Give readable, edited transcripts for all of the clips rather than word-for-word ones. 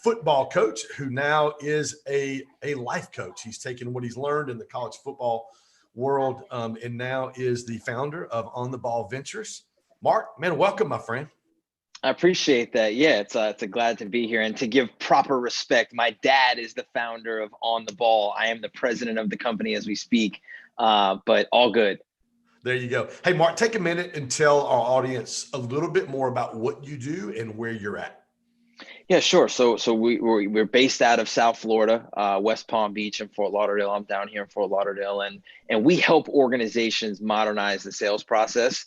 football coach who now is a life coach. He's taken what he's learned in the college football world and now is the founder of On the Ball Ventures. Marc, man, welcome, my friend. I appreciate that. Yeah, it's a glad to be here and to give proper respect. My dad is the founder of On the Ball. I am the president of the company as we speak, but all good. There you go. Hey, Marc, take a minute and tell our audience a little bit more about what you do and where you're at. Yeah, sure. So we're based out of South Florida, West Palm Beach and Fort Lauderdale. I'm down here in Fort Lauderdale, and we help organizations modernize the sales process.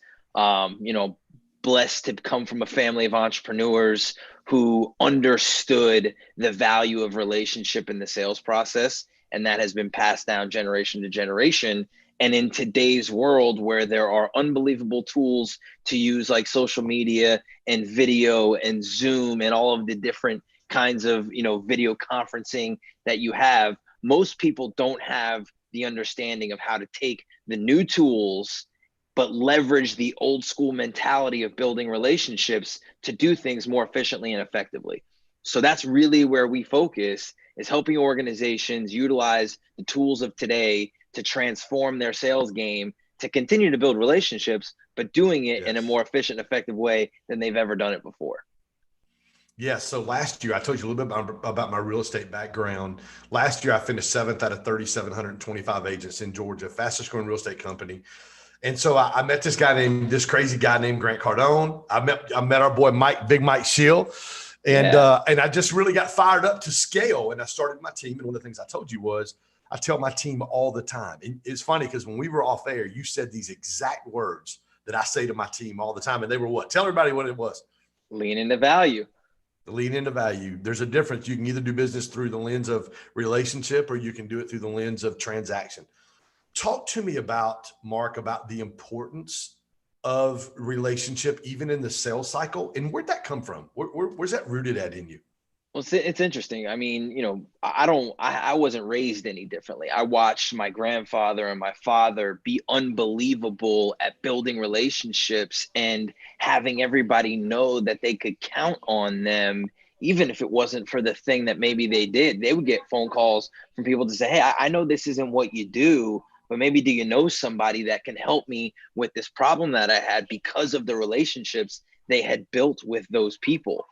Blessed to come from a family of entrepreneurs who understood the value of relationship in the sales process, and that has been passed down generation to generation. And in today's world where there are unbelievable tools to use like social media and video and Zoom and all of the different kinds of, video conferencing that you have, most people don't have the understanding of how to take the new tools but leverage the old school mentality of building relationships to do things more efficiently and effectively. So that's really where we focus, is helping organizations utilize the tools of today to transform their sales game, to continue to build relationships, but doing it in a more efficient, effective way than they've ever done it before. Yeah. So last year, I told you a little bit about my real estate background. Last year, I finished 7th out of 3,725 agents in Georgia, fastest growing real estate company. And so I met this crazy guy named Grant Cardone. I met our boy Big Mike Shield. And I just really got fired up to scale. And I started my team. And one of the things I told you was, I tell my team all the time. And it's funny because when we were off air, you said these exact words that I say to my team all the time. And they were what? Tell everybody what it was. Lean into value. Lean into value. There's a difference. You can either do business through the lens of relationship or you can do it through the lens of transaction. Talk to me Marc, about the importance of relationship, even in the sales cycle, and where'd that come from? Where's that rooted at in you? Well, it's interesting. I mean, I wasn't raised any differently. I watched my grandfather and my father be unbelievable at building relationships and having everybody know that they could count on them. Even if it wasn't for the thing that maybe they did, they would get phone calls from people to say, hey, I know this isn't what you do, but maybe do you know somebody that can help me with this problem that I had, because of the relationships they had built with those people.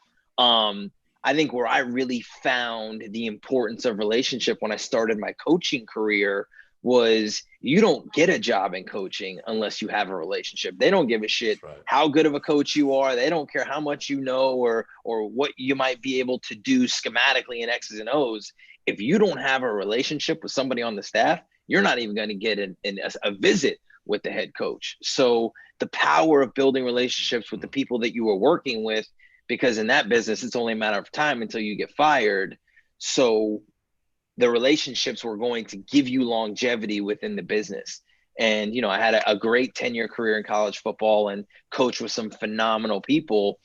I think where I really found the importance of relationship when I started my coaching career was, you don't get a job in coaching unless you have a relationship. They don't give a shit how good of a coach you are. They don't care how much you know or what you might be able to do schematically in X's and O's. If you don't have a relationship with somebody on the staff, you're not even going to get a visit with the head coach. So the power of building relationships with the people that you are working with, because in that business, it's only a matter of time until you get fired. So the relationships were going to give you longevity within the business. And, I had a great 10-year career in college football and coached with some phenomenal people.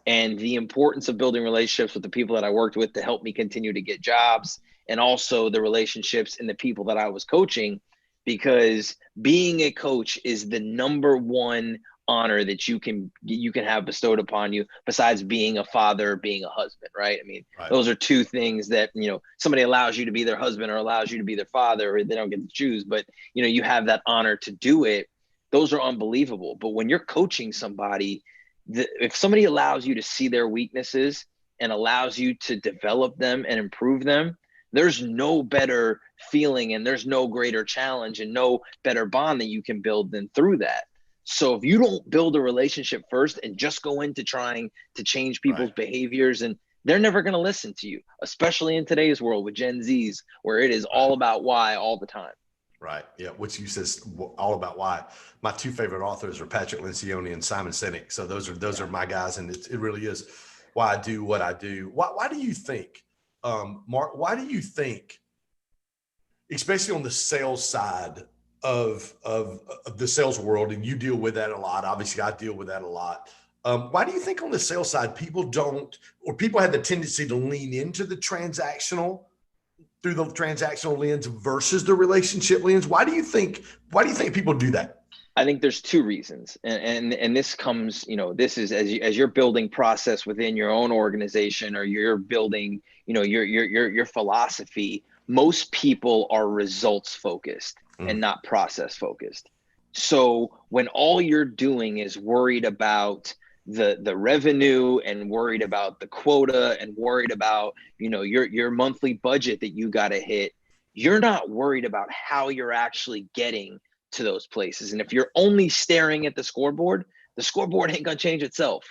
And the importance of building relationships with the people that I worked with to help me continue to get jobs, and also the relationships and the people that I was coaching, because being a coach is the number one honor that you can have bestowed upon you, besides being a father, being a husband, right? I mean, those are two things that, somebody allows you to be their husband or allows you to be their father, or they don't get to choose, but you have that honor to do it. Those are unbelievable. But when you're coaching somebody, if somebody allows you to see their weaknesses and allows you to develop them and improve them, there's no better feeling and there's no greater challenge and no better bond that you can build than through that. So if you don't build a relationship first and just go into trying to change people's behaviors, and they're never going to listen to you, especially in today's world with Gen Zs, where it is all about why all the time. Right. Yeah. Which you says all about why. My two favorite authors are Patrick Lencioni and Simon Sinek. So those are my guys. And it really is why I do what I do. Why do you think, Marc, why do you think, especially on the sales side of the sales world, and you deal with that a lot, obviously I deal with that a lot. Why do you think on the sales side, people have the tendency to lean into the transactional through the transactional lens versus the relationship lens? Why do you think people do that? I think there's two reasons, and this comes, this is as you're building process within your own organization, or you're building, your philosophy. Most people are results focused and not process focused. So when all you're doing is worried about the revenue, and worried about the quota, and worried about your monthly budget that you got to hit, you're not worried about how you're actually getting to those places. And if you're only staring at the scoreboard ain't gonna change itself,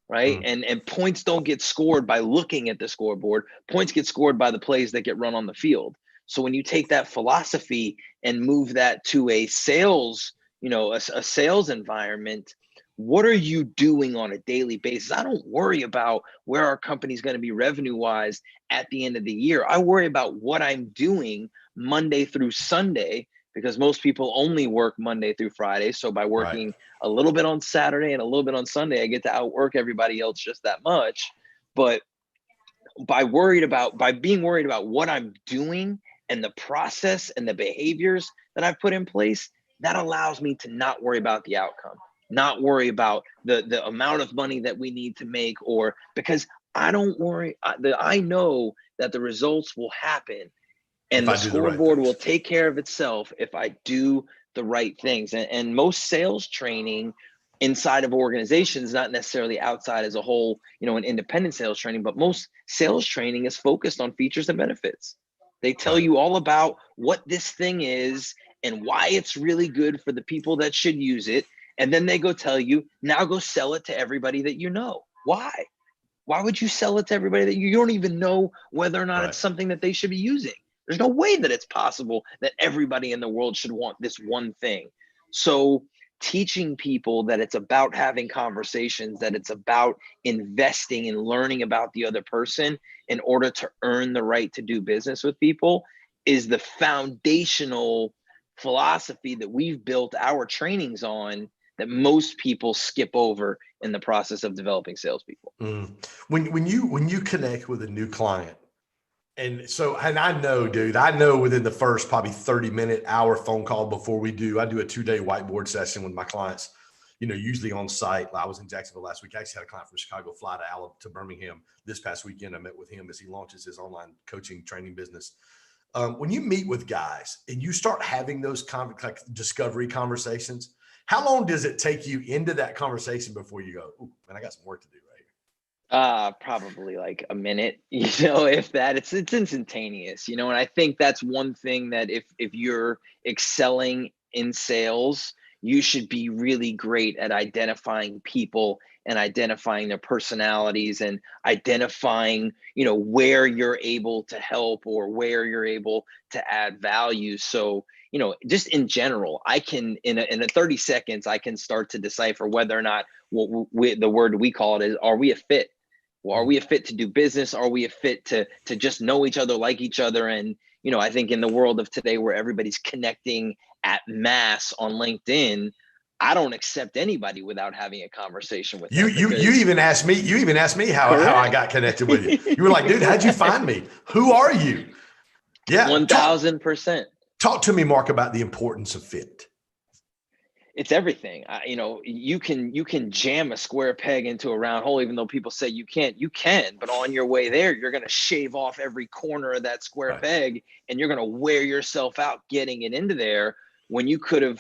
right? And points don't get scored by looking at the scoreboard. Points get scored by the plays that get run on the field. So when you take that philosophy and move that to a sales, a sales environment, what are you doing on a daily basis? I don't worry about where our company's going to be revenue wise at the end of the year. I worry about what I'm doing Monday through Sunday, because most people only work Monday through Friday. So by working a little bit on Saturday and a little bit on Sunday, I get to outwork everybody else just that much. But by being worried about what I'm doing and the process and the behaviors that I've put in place, that allows me to not worry about the outcome, not worry about the amount of money that we need to make, or because I don't worry, I know that the results will happen. And the scoreboard will take care of itself if I do the right things. And most sales training inside of organizations, not necessarily outside as a whole, an independent sales training, but most sales training is focused on features and benefits. They tell you all about what this thing is and why it's really good for the people that should use it. And then they go tell you, now go sell it to everybody that you know. Why? Why would you sell it to everybody that you don't even know whether or not it's something that they should be using? There's no way that it's possible that everybody in the world should want this one thing. So teaching people that it's about having conversations, that it's about investing and learning about the other person in order to earn the right to do business with people, is the foundational philosophy that we've built our trainings on, that most people skip over in the process of developing salespeople. When you connect with a new client, and I know, dude, I know within the first probably 30-minute hour phone call before I do a 2-day whiteboard session with my clients, usually on site. I was in Jacksonville last week. I actually had a client from Chicago fly to Birmingham this past weekend. I met with him as he launches his online coaching training business. When you meet with guys and you start having those like discovery conversations, how long does it take you into that conversation before you go, "Ooh, man, I got some work to do"? Probably like a minute, if that. It's instantaneous, and I think that's one thing that if you're excelling in sales, you should be really great at identifying people and identifying their personalities and identifying, where you're able to help or where you're able to add value. So, just in general, I can, in a 30 seconds, I can start to decipher whether or not the word we call it is, are we a fit? Well, are we a fit to do business? Are we a fit to just know each other, like each other? And, I think in the world of today where everybody's connecting at mass on LinkedIn, I don't accept anybody without having a conversation with them. You even asked me how I got connected with you. You were like, dude, how'd you find me? Who are you? Yeah. 1000%. Talk to me, Mark, about the importance of fit. It's everything. You can jam a square peg into a round hole, even though people say you can't. You can, but on your way there, you're going to shave off every corner of that square peg, and you're going to wear yourself out getting it into there, when you could have,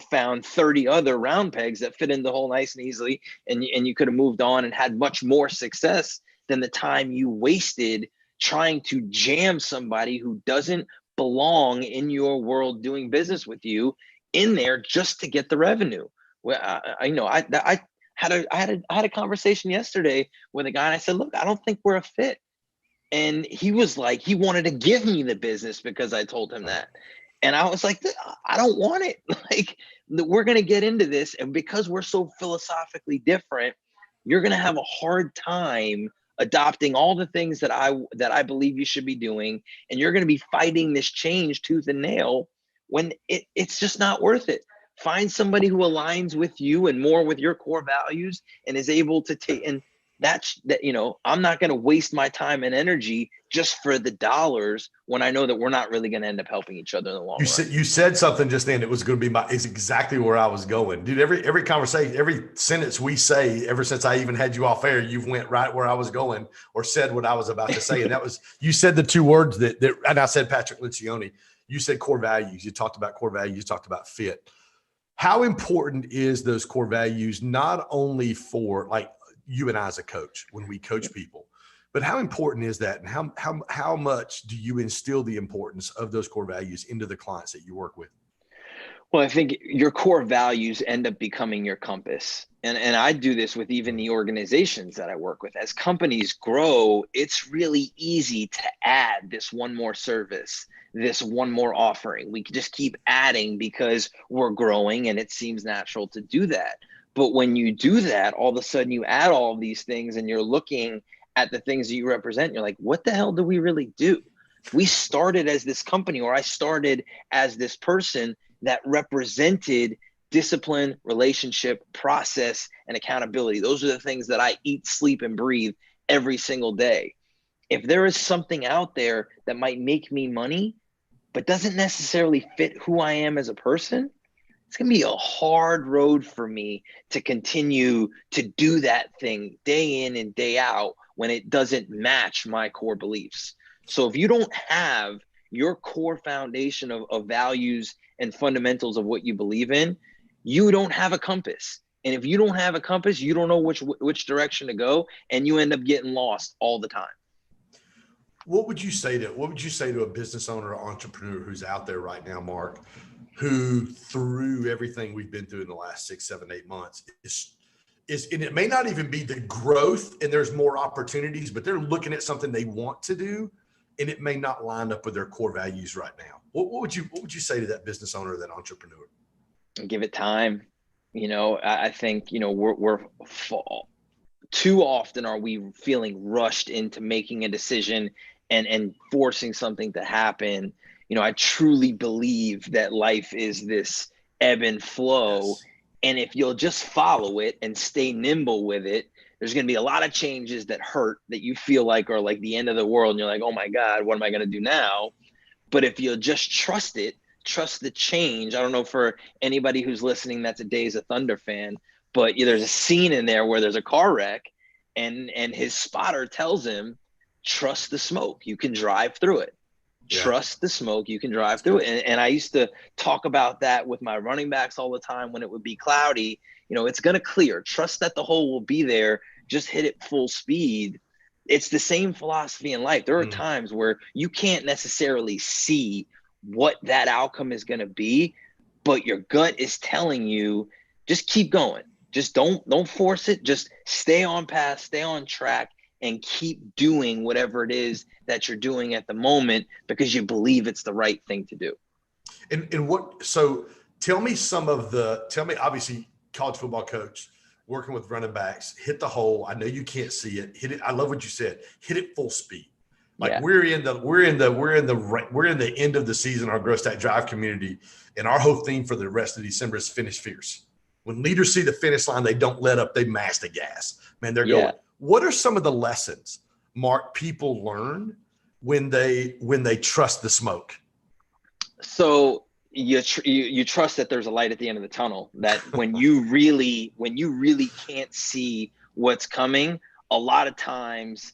found 30 other round pegs that fit in the hole nice and easily, and you could have moved on and had much more success than the time you wasted trying to jam somebody who doesn't belong in your world doing business with you in there just to get the revenue. Well, I had a conversation yesterday with a guy, and I said, look, I don't think we're a fit. And he was like, he wanted to give me the business because I told him that. And I was like, I don't want it. Like, we're going to get into this. And because we're so philosophically different, you're going to have a hard time adopting all the things that I believe you should be doing. And you're going to be fighting this change tooth and nail when it's just not worth it. Find somebody who aligns with you and more with your core values and is able to take and That's that, I'm not going to waste my time and energy just for the dollars when I know that we're not really going to end up helping each other in the long run. You said something just then. It was going to be is exactly where I was going, dude. Every conversation, every sentence we say, ever since I even had you off air, you've went right where I was going or said what I was about to say, and that was you said the two words that and I said Patrick Lencioni. You said core values. You talked about core values. You talked about fit. How important is those core values not only for like you and I as a coach when we coach people, but how important is that, and how much do you instill the importance of those core values into the clients that you work with? Well, I think your core values end up becoming your compass. And I do this with even the organizations that I work with. As companies grow, it's really easy to add this one more service, this one more offering. We can just keep adding because we're growing and it seems natural to do that. But when you do that, all of a sudden you add all of these things and you're looking at the things that you represent. You're like, what the hell do we really do? We started as this company, or I started as this person that represented discipline, relationship, process, and accountability. Those are the things that I eat, sleep, and breathe every single day. If there is something out there that might make me money, but doesn't necessarily fit who I am as a person, it's going to be a hard road for me to continue to do that thing day in and day out when it doesn't match my core beliefs. So if you don't have your core foundation of values and fundamentals of what you believe in, you don't have a compass. And if you don't have a compass, you don't know which direction to go, and you end up getting lost all the time. What would you say to a business owner or entrepreneur who's out there right now, Mark, who through everything we've been through in the last 6, 7, 8 months is and it may not even be the growth and there's more opportunities, but they're looking at something they want to do and it may not line up with their core values right now. What would you say to that business owner, that entrepreneur? Give it time. I think, we're too often are we feeling rushed into making a decision and forcing something to happen. I truly believe that life is this ebb and flow. Yes. And if you'll just follow it and stay nimble with it, there's going to be a lot of changes that hurt, that you feel like are like the end of the world. And you're like, oh my God, what am I going to do now? But if you'll just trust it, trust the change. I don't know for anybody who's listening that's a Days of Thunder fan, but there's a scene in there where there's a car wreck and his spotter tells him, trust the smoke, you can drive through it. Yeah. Trust the smoke, you can drive through it. And I used to talk about that with my running backs all the time when it would be cloudy. It's going to clear. Trust that the hole will be there. Just hit it full speed. It's the same philosophy in life. There are times where you can't necessarily see what that outcome is going to be, but your gut is telling you, just keep going. Just don't force it. Just stay on path, stay on track, and keep doing whatever it is that you're doing at the moment because you believe it's the right thing to do. So tell me obviously college football coach working with running backs, hit the hole. I know you can't see it. Hit it. I love what you said. Hit it full speed. Like we're in the end of the season, our Growth Stack Drive community, and our whole theme for the rest of December is finish fierce. When leaders see the finish line, they don't let up, they mash the gas. Man, they're going. What are some of the lessons, Mark, people learn when they trust the smoke? So you trust that there's a light at the end of the tunnel, that when you really can't see what's coming, a lot of times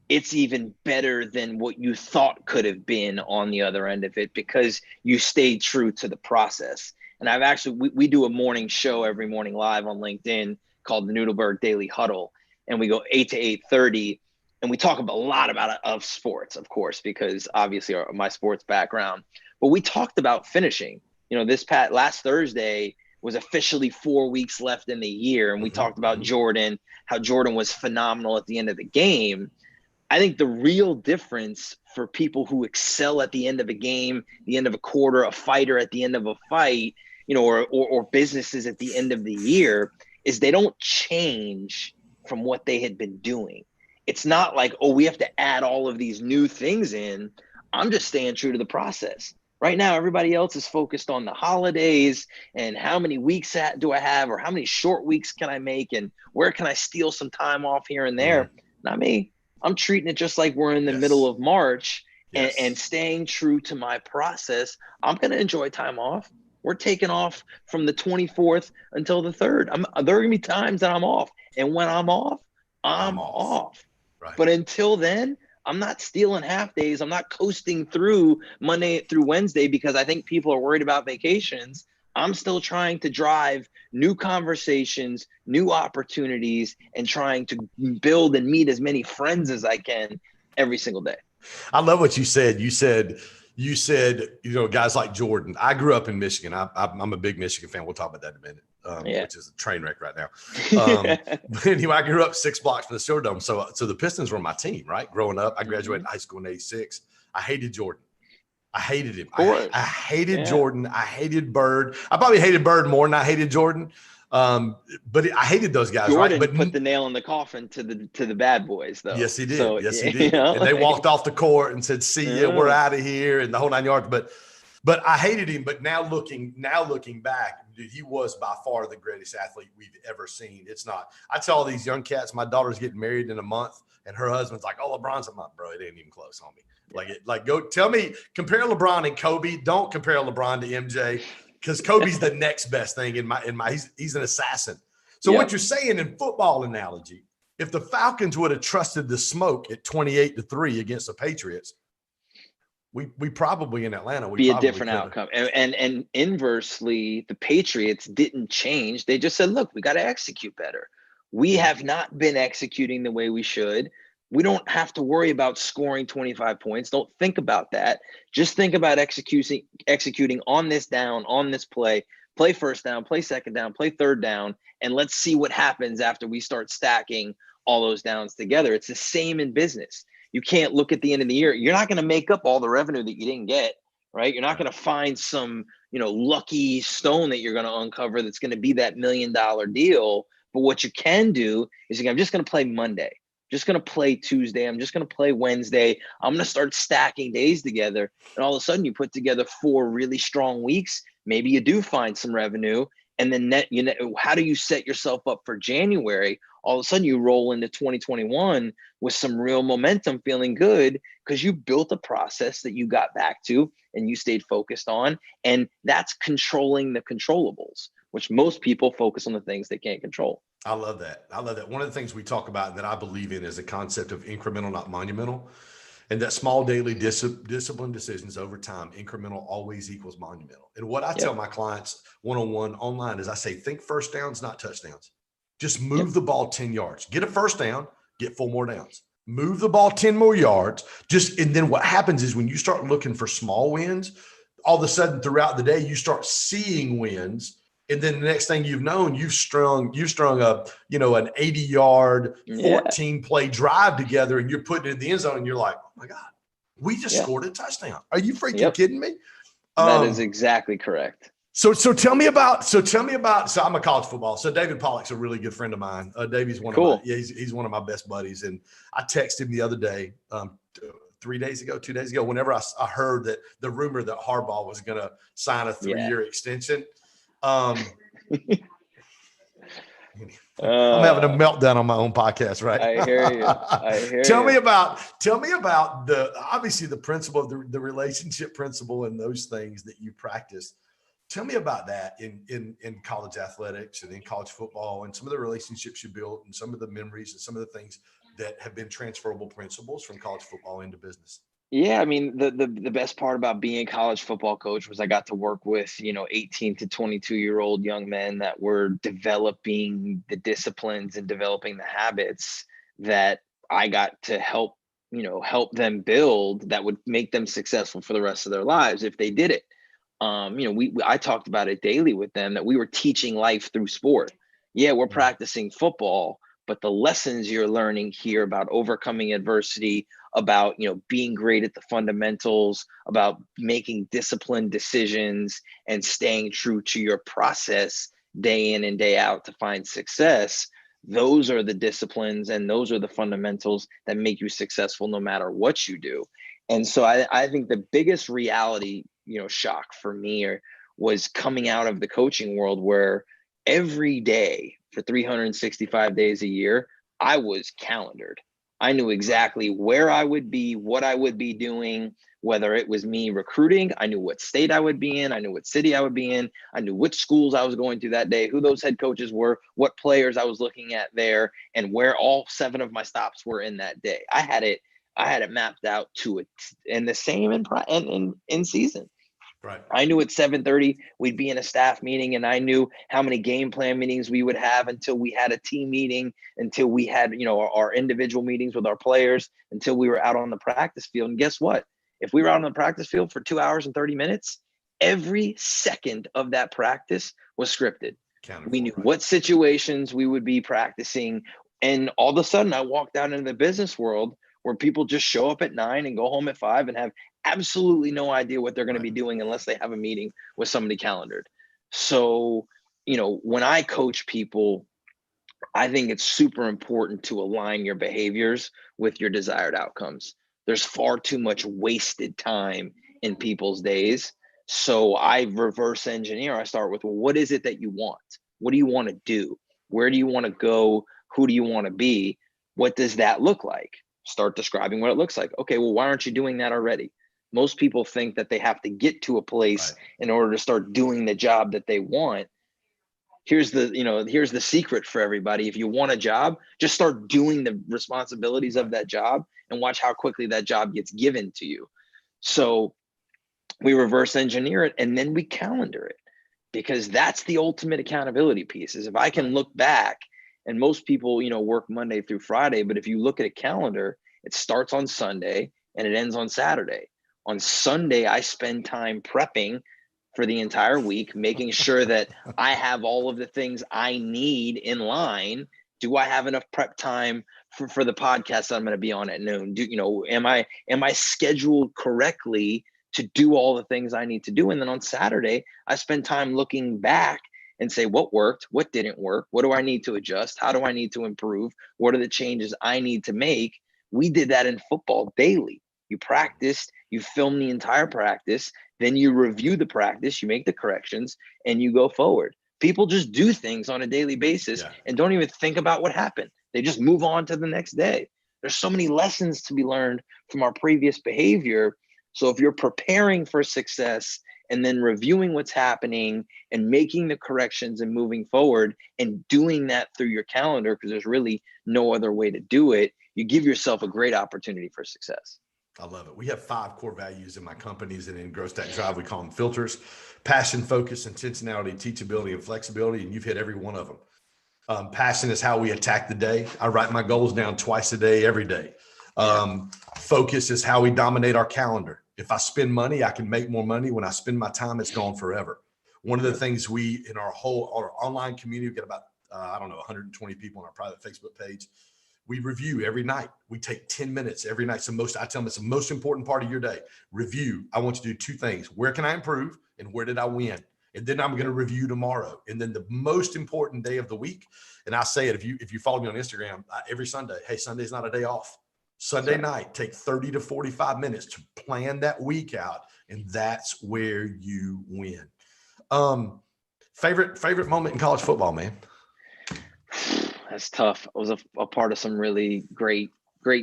it's even better than what you thought could have been on the other end of it because you stayed true to the process. And I've actually, we do a morning show every morning live on LinkedIn called the Nudelberg Daily Huddle. And we go 8 to 8:30 and we talk about a lot of sports, of course, because obviously my sports background, but we talked about finishing. Last Thursday was officially 4 weeks left in the year. And we talked about Jordan, how Jordan was phenomenal at the end of the game. I think the real difference for people who excel at the end of a game, the end of a quarter, a fighter at the end of a fight, or businesses at the end of the year, is they don't change from what they had been doing. It's not like, oh, we have to add all of these new things in. I'm just staying true to the process. Right now, everybody else is focused on the holidays and how many weeks do I have, or how many short weeks can I make, and where can I steal some time off here and Mhm. there. Not me. I'm treating it just like we're in the middle Yes. of March, and Yes. staying true to my process. I'm going to enjoy time off. We're taking off from the 24th until the 3rd. There are going to be times that I'm off. And when I'm off, I'm I'm off. off. Right. But until then, I'm not stealing half days. I'm not coasting through Monday through Wednesday because I think people are worried about vacations. I'm still trying to drive new conversations, new opportunities, and trying to build and meet as many friends as I can every single day. I love what you said. You said, guys like Jordan. I grew up in Michigan. I'm a big Michigan fan. We'll talk about that in a minute, Yeah. which is a train wreck right now. But anyway, I grew up 6 blocks from the Silverdome. So the Pistons were my team, right? Growing up, I graduated high school in '86. I hated Jordan. I hated him. Of I course. hated Yeah. Jordan. I hated Bird. I probably hated Bird more than I hated Jordan. But I hated those guys, right? Jordan But put the nail in the coffin to the bad boys, though. yes, he did. So Yes, he you did. know, And they walked off the court and said, "See ya, we're yeah, out of here," and the whole 9 yards. But I hated him. But now looking back, dude, he was by far the greatest athlete we've ever seen. It's not. I tell all these young cats, my daughter's getting married in a month, and her husband's like, "Oh, LeBron's a month, bro. It ain't even close, homie." Go tell me, compare LeBron and Kobe. Don't compare LeBron to MJ, because Kobe's the next best thing in my. He's an assassin. So what yep. you're saying in football analogy, if the Falcons would have trusted the smoke at 28-3 against the Patriots, we probably in Atlanta, we Be a probably different could have. outcome. And inversely, the Patriots didn't change. They just said, look, we got to execute better. We have not been executing the way we should. We don't have to worry about scoring 25 points. Don't think about that. Just think about executing on this down, on this play first down, play second down, play third down, and let's see what happens after we start stacking all those downs together. It's the same in business. You can't look at the end of the year. You're not going to make up all the revenue that you didn't get, right? You're not going to find some, lucky stone that you're going to uncover that's going to be that $1 million deal. But what you can do is I'm just going to play Monday, just going to play Tuesday. I'm just going to play Wednesday. I'm going to start stacking days together. And all of a sudden you put together 4 really strong weeks. Maybe you do find some revenue. And then how do you set yourself up for January? All of a sudden you roll into 2021 with some real momentum, feeling good because you built a process that you got back to and you stayed focused on. And that's controlling the controllables, which most people focus on the things they can't control. I love that. One of the things we talk about that I believe in is the concept of incremental, not monumental. And that small daily discipline decisions over time, incremental always equals monumental. And what I tell Yep. my clients one-on-one online is I say, think first downs, not touchdowns. Just Yep. move the ball 10 yards. Get a first down, get 4 more downs. Move the ball 10 more yards. And then what happens is when you start looking for small wins, all of a sudden throughout the day, you start seeing wins. And then the next thing you've known, you've strung a, an 80-yard, Yeah. 14-play drive together, and you're putting it in the end zone, and you're like, oh my God, we just Yeah. scored a touchdown. Are you freaking Yep. kidding me? That is exactly correct. So tell me about. So I'm a college football. So David Pollock's a really good friend of mine. Davey's one of my. Yeah, he's one of my best buddies. And I texted him the other day, 2 days ago, whenever I heard that the rumor that Harbaugh was going to sign a 3-year extension. I'm having a meltdown on my own podcast, right? I hear you. Tell me about obviously the principle of the relationship principle and those things that you practice. Tell me about that in college athletics and in college football and some of the relationships you built and some of the memories and some of the things that have been transferable principles from college football into business. Yeah, I mean, the best part about being a college football coach was I got to work with, 18 to 22-year-old young men that were developing the disciplines and developing the habits that I got to help them build that would make them successful for the rest of their lives if they did it. I talked about it daily with them that we were teaching life through sport. Yeah, we're practicing football, but the lessons you're learning here about overcoming adversity, about being great at the fundamentals, about making disciplined decisions and staying true to your process day in and day out to find success. Those are the disciplines and those are the fundamentals that make you successful no matter what you do. And so I think the biggest reality shock for me was coming out of the coaching world, where every day for 365 days a year, I was calendared. I knew exactly where I would be, what I would be doing, whether it was me recruiting. I knew what state I would be in. I knew what city I would be in. I knew which schools I was going to that day, who those head coaches were, what players I was looking at there, and where all 7 of my stops were in that day. I had it mapped out to it, and the same in season. Right. I knew at 7:30 we'd be in a staff meeting, and I knew how many game plan meetings we would have until we had a team meeting, until we had, our individual meetings with our players, until we were out on the practice field. And guess what? If we were out on the practice field for 2 hours and 30 minutes, every second of that practice was scripted. We knew what situations we would be practicing. And all of a sudden I walked out into the business world where people just show up at 9 and go home at 5 and have absolutely no idea what they're going to be doing unless they have a meeting with somebody calendared. So, when I coach people, I think it's super important to align your behaviors with your desired outcomes. There's far too much wasted time in people's days. So I reverse engineer. I start with, well, what is it that you want? What do you want to do? Where do you want to go? Who do you want to be? What does that look like? Start describing what it looks like. Okay, well, why aren't you doing that already? Most people think that they have to get to a place in order to start doing the job that they want. Here's the secret for everybody. If you want a job, just start doing the responsibilities of that job and watch how quickly that job gets given to you. So we reverse engineer it, and then we calendar it, because that's the ultimate accountability piece. Is if I can look back, and most people, work Monday through Friday, but if you look at a calendar, it starts on Sunday and it ends on Saturday. On Sunday, I spend time prepping for the entire week, making sure that I have all of the things I need in line. Do I have enough prep time for the podcast that I'm going to be on at noon? Am I scheduled correctly to do all the things I need to do? And then on Saturday, I spend time looking back and say, what worked, what didn't work, what do I need to adjust, how do I need to improve, what are the changes I need to make? We did that in football daily. You practiced, you film the entire practice, then you review the practice, you make the corrections, and you go forward. People just do things on a daily basis and don't even think about what happened. They just move on to the next day. There's so many lessons to be learned from our previous behavior. So if you're preparing for success and then reviewing what's happening and making the corrections and moving forward and doing that through your calendar, because there's really no other way to do it, you give yourself a great opportunity for success. I love it. We have 5 core values in my companies, and in Growth Stack Drive, we call them filters: passion, focus, intentionality, teachability, and flexibility. And you've hit every one of them. Passion is how we attack the day. I write my goals down twice a day, every day. Focus is how we dominate our calendar. If I spend money, I can make more money. When I spend my time, it's gone forever. One of the things we, in our online community, we get about, 120 people on our private Facebook page. We review every night. We take 10 minutes every night. So I tell them it's the most important part of your day. Review. I want you to do 2 things. Where can I improve? And where did I win? And then I'm going to review tomorrow. And then the most important day of the week. And I say it, if you follow me on Instagram, every Sunday, hey, Sunday's not a day off. Sunday night, take 30 to 45 minutes to plan that week out. And that's where you win. Favorite moment in college football, man? That's tough. I was a part of some really great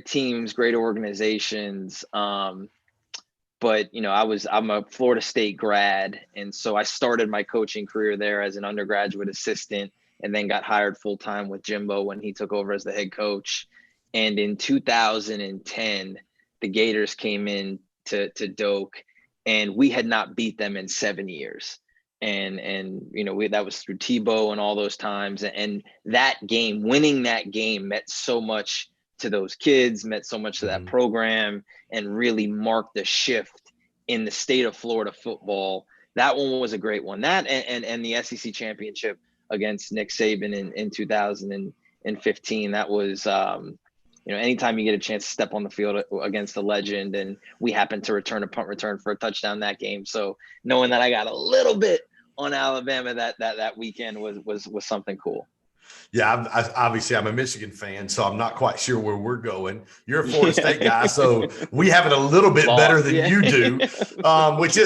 teams, great organizations. But I'm a Florida State grad. And so I started my coaching career there as an undergraduate assistant, and then got hired full-time with Jimbo when he took over as the head coach. And in 2010, the Gators came in to Doak, and we had not beat them in 7 years. And that was through Tebow and all those times. And that game, winning that game, meant so much to those kids, meant so much to that program, and really marked the shift in the state of Florida football. That one was a great one. That and the SEC championship against Nick Saban in 2015. That was anytime you get a chance to step on the field against a legend, and we happened to return a punt return for a touchdown that game. So knowing that I got a little bit on Alabama that weekend was something cool. Yeah, obviously I'm a Michigan fan, so I'm not quite sure where we're going. You're a Florida State guy, so we have it a little bit better Lost, than yeah. you do, which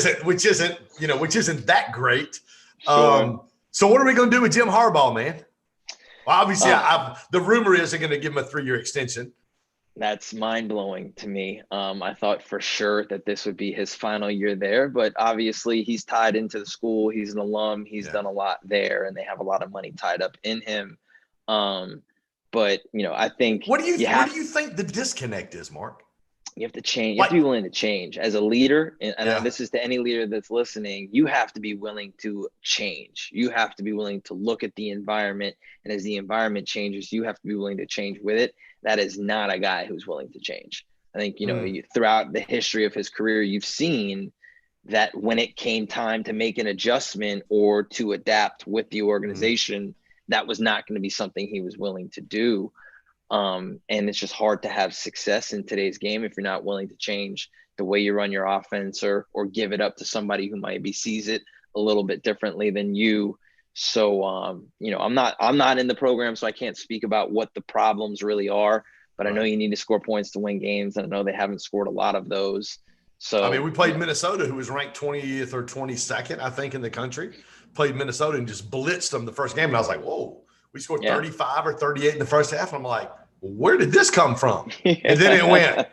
isn't that great. Sure. So what are we going to do with Jim Harbaugh, man? Well, obviously, Uh, the rumor is they're going to give him a 3-year extension. That's mind blowing to me. I thought for sure that this would be his final year there, but obviously he's tied into the school. He's an alum. He's done a lot there, and they have a lot of money tied up in him. But I think where do you think the disconnect is, Mark? You have to change. You have to be willing to change as a leader. And this is to any leader that's listening. You have to be willing to change. You have to be willing to look at the environment. And as the environment changes, you have to be willing to change with it. That is not a guy who's willing to change. I think, throughout the history of his career, you've seen that when it came time to make an adjustment or to adapt with the organization, that was not going to be something he was willing to do. And it's just hard to have success in today's game if you're not willing to change the way you run your offense or give it up to somebody who maybe sees it a little bit differently than you. So, I'm not in the program, so I can't speak about what the problems really are, but I know you need to score points to win games. And I know they haven't scored a lot of those. So, I mean, we played Minnesota, who was ranked 20th or 22nd, I think, in the country. Played Minnesota and just blitzed them the first game. And I was like, whoa, we scored 35 or 38 in the first half. And I'm like, where did this come from? And then it went,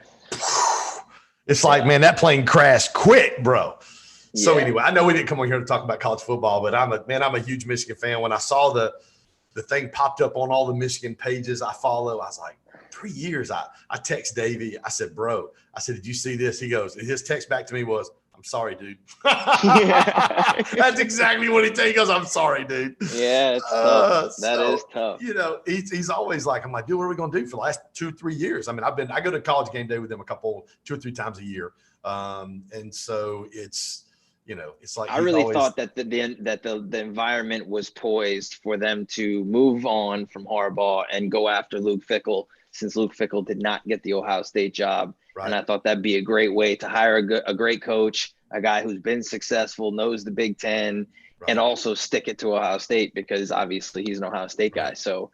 it's like, man, that plane crashed quick, bro. So anyway, I know we didn't come on here to talk about college football, but I'm a huge Michigan fan. When I saw the thing popped up on all the Michigan pages I follow, I was like, 3 years. I text Davey. I said, bro, did you see this? He goes, his text back to me was, I'm sorry, dude. That's exactly what he said. He goes, I'm sorry, dude. Yeah, it's tough. That is tough. He's always like, I'm like, dude, what are we going to do for the last 2-3 years? I mean, I go to college game day with them 2 or 3 times a year. And so it's like, I really thought that the environment was poised for them to move on from Harbaugh and go after Luke Fickell, since Luke Fickell did not get the Ohio State job. Right. And I thought that'd be a great way to hire a great coach, a guy who's been successful, knows the Big Ten, and also stick it to Ohio State, because obviously he's an Ohio State guy. So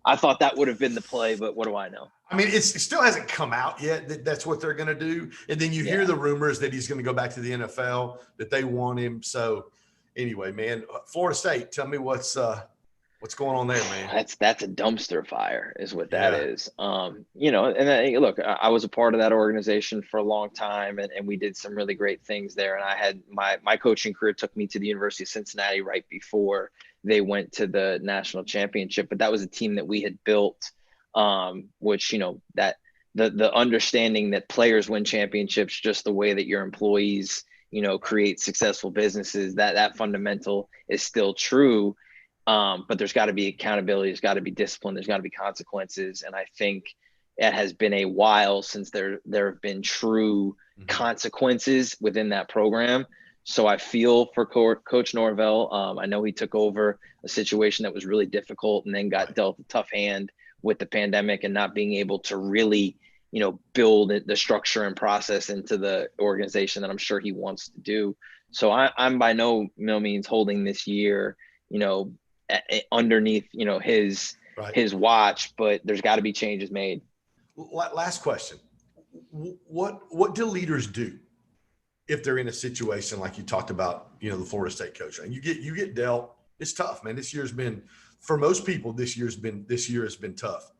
I thought that would have been the play, but what do I know? I mean, it still hasn't come out yet that that's what they're going to do. And then you hear the rumors that he's going to go back to the NFL, that they want him. So anyway, man, Florida State, tell me what's going on there, man. That's a dumpster fire is what that is. And look, I was a part of that organization for a long time, and we did some really great things there. And I had my coaching career took me to the University of Cincinnati right before they went to the national championship. But that was a team that we had built, which, that the understanding that players win championships just the way that your employees, create successful businesses, that fundamental is still true. But there's got to be accountability. There's got to be discipline. There's got to be consequences. And I think it has been a while since there have been true consequences within that program. So I feel for Coach Norvell. I know he took over a situation that was really difficult and then got dealt a tough hand with the pandemic and not being able to really, build the structure and process into the organization that I'm sure he wants to do. So I'm by no means holding this year, underneath, his watch, but there's got to be changes made. Last question. What do leaders do if they're in a situation like you talked about, the Florida State coach, and you get dealt? It's tough, man. This year's been, for most people, this year has been tough.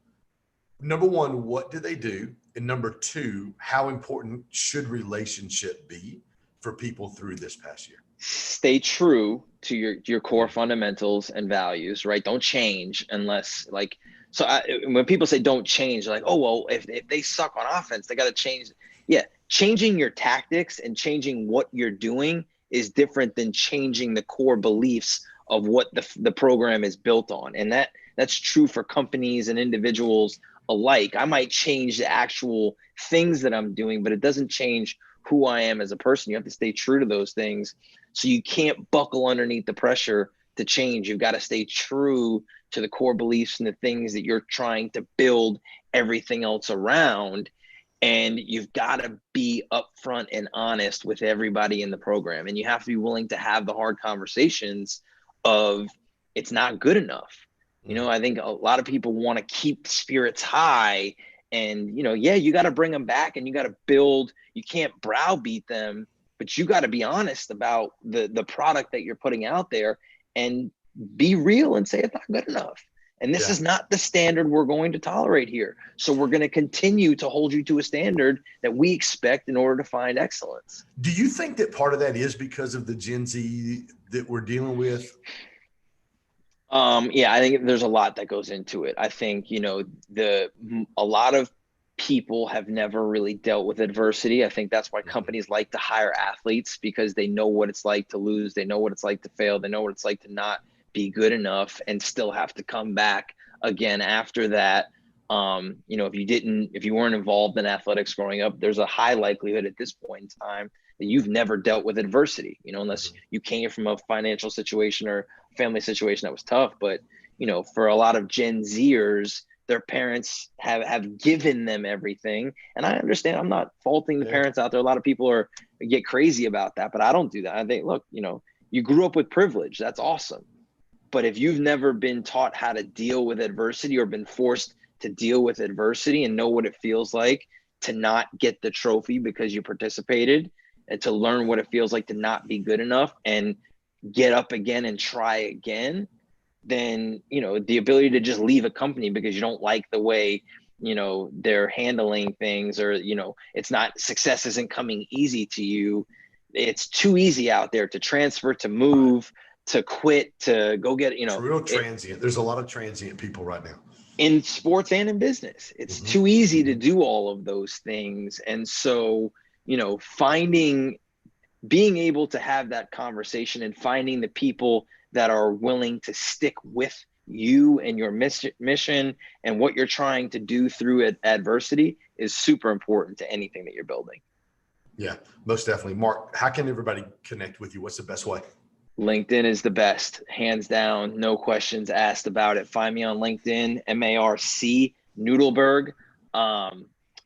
Number one, what do they do? And number two, how important should relationship be for people through this past year? Stay true to your core fundamentals and values, right? Don't change unless when people say don't change, like, oh, well, if they suck on offense, they got to change. Yeah. Changing your tactics and changing what you're doing is different than changing the core beliefs of what the program is built on. And that's true for companies and individuals alike. I might change the actual things that I'm doing, but it doesn't change who I am as a person. You have to stay true to those things. So you can't buckle underneath the pressure to change. You've got to stay true to the core beliefs and the things that you're trying to build everything else around. And you've got to be upfront and honest with everybody in the program. And you have to be willing to have the hard conversations of, it's not good enough. Mm. I think a lot of people want to keep spirits high, and yeah, you got to bring them back, and you got to build. You can't browbeat them, but you got to be honest about the product that you're putting out there, and be real and say it's not good enough. And this Yeah. is not the standard we're going to tolerate here. So we're going to continue to hold you to a standard that we expect in order to find excellence. Do you think that part of that is because of the Gen Z that we're dealing with? Yeah, I think there's a lot that goes into it. I think, a lot of people have never really dealt with adversity. I think that's why companies like to hire athletes, because they know what it's like to lose. They know what it's like to fail. They know what it's like to not be good enough and still have to come back again after that. If you weren't involved in athletics growing up, there's a high likelihood at this point in time that you've never dealt with adversity, unless you came from a financial situation or family situation that was tough. But for a lot of Gen Zers, their parents have given them everything, and I understand. I'm not faulting the parents out there. A lot of people get crazy about that, but I don't do that. I think, look, you grew up with privilege. That's awesome. But if you've never been taught how to deal with adversity, or been forced to deal with adversity and know what it feels like to not get the trophy because you participated, and to learn what it feels like to not be good enough and get up again and try again, then the ability to just leave a company because you don't like the way they're handling things, or it's not, success isn't coming easy to you. It's too easy out there to transfer, to move, to quit, to go get It's real transient. There's a lot of transient people right now in sports and in business. It's too easy to do all of those things. And so being able to have that conversation and finding the people that are willing to stick with you and your mission and what you're trying to do through adversity is super important to anything that you're building. Yeah, most definitely. Marc, how can everybody connect with you? What's the best way? LinkedIn is the best, hands down, no questions asked about it. Find me on LinkedIn, Marc Nudelberg.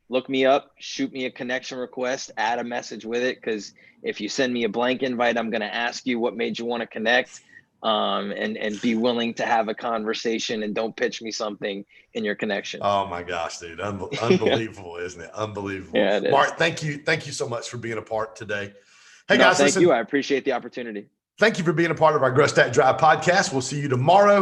Look me up, shoot me a connection request, add a message with it, because if you send me a blank invite, I'm going to ask you what made you want to connect, and be willing to have a conversation, and don't pitch me something in your connection. Oh my gosh, dude. Unbelievable, isn't it? Unbelievable. Yeah, it is. Marc, thank you. Thank you so much for being a part today. Hey No, guys, thank listen. you. I appreciate the opportunity. Thank you for being a part of our Grow Stack Drive podcast. We'll see you tomorrow.